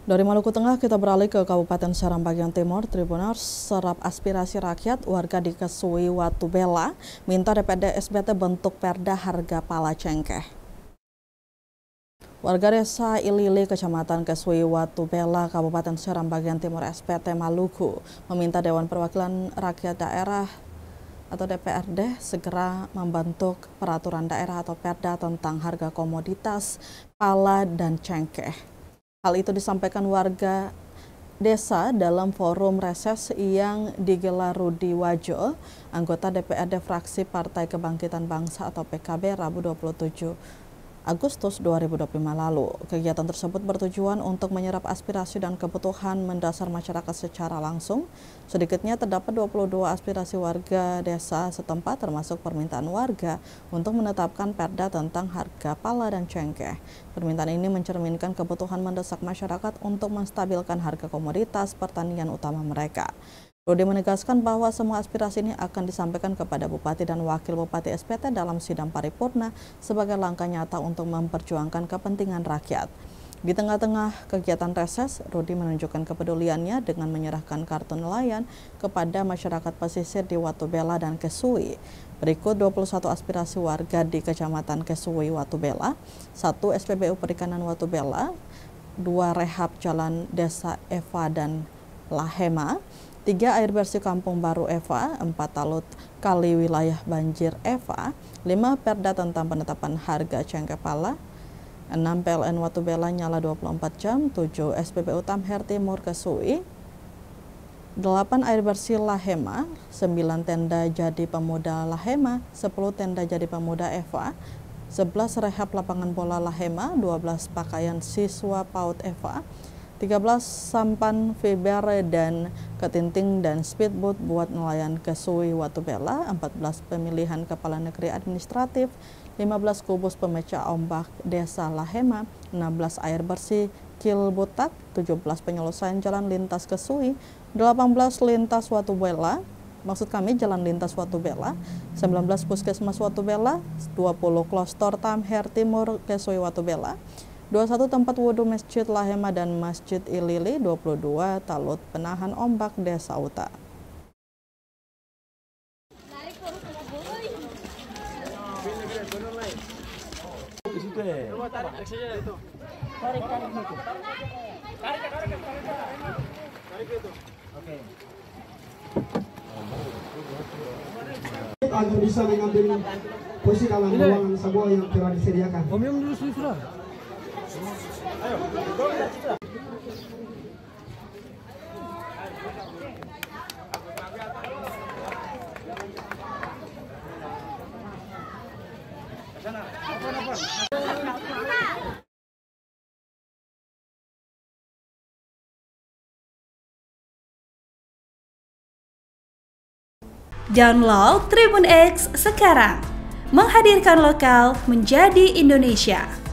Dari Maluku Tengah kita beralih ke Kabupaten Seram bagian Timur. Tribuners serap aspirasi rakyat warga di Kesui Watubela minta DPD SBT bentuk perda harga pala cengkeh. Warga desa Ilili, Kecamatan Kesui Watubela, Kabupaten Seram bagian Timur SPT Maluku meminta Dewan Perwakilan Rakyat Daerah atau DPRD segera membentuk peraturan daerah atau perda tentang harga komoditas pala dan cengkeh. Hal itu disampaikan warga desa dalam forum reses yang digelar Rudi Wajo, anggota DPRD fraksi Partai Kebangkitan Bangsa atau PKB, Rabu 27 Agustus 2025 lalu. Kegiatan tersebut bertujuan untuk menyerap aspirasi dan kebutuhan mendasar masyarakat secara langsung. Sedikitnya terdapat 22 aspirasi warga desa setempat, termasuk permintaan warga untuk menetapkan perda tentang harga pala dan cengkeh. Permintaan ini mencerminkan kebutuhan mendesak masyarakat untuk menstabilkan harga komoditas pertanian utama mereka. Rudi menegaskan bahwa semua aspirasi ini akan disampaikan kepada Bupati dan Wakil Bupati SPT dalam sidang paripurna sebagai langkah nyata untuk memperjuangkan kepentingan rakyat. Di tengah-tengah kegiatan reses, Rudi menunjukkan kepeduliannya dengan menyerahkan kartu nelayan kepada masyarakat pesisir di Watubela dan Kesui. Berikut 21 aspirasi warga di Kecamatan Kesui Watubela: 1. SPBU Perikanan Watubela, 2. Rehab Jalan Desa Eva dan Lahema, 3. Air bersih Kampung Baru Eva, 4. Talut Kali Wilayah Banjir Eva, 5. Perda tentang penetapan harga cengkeh pala, 6. PLN Watubela nyala 24 jam, 7. SPBU Tamher Timur Kesui, 8. Air bersih Lahema, 9. Tenda Jadi Pemuda Lahema, 10. Tenda Jadi Pemuda Eva, 11. Rehab Lapangan Bola Lahema, 12. Pakaian Siswa PAUD Eva, 13. Sampan fiber dan ketinting dan speedboat buat nelayan Kesui Watubela, 14. Pemilihan Kepala Negeri Administratif, 15. Kubus pemecah ombak Desa Lahema, 16. Air bersih Kilbutak, 17. Penyelesaian jalan lintas Kesui, 18. Lintas Watubela, jalan lintas Watubela, 19. Puskesmas Watubela, 20. Klostor Tamher Timur Kesui Watubela, 21. Tempat wudhu Masjid Lahema dan Masjid Ilili, 22. Talut Penahan Ombak Desa Uta. Agar bisa mengambil posisi dalam ruangan sebuah yang telah disediakan. Download Tribun X sekarang, menghadirkan lokal menjadi Indonesia.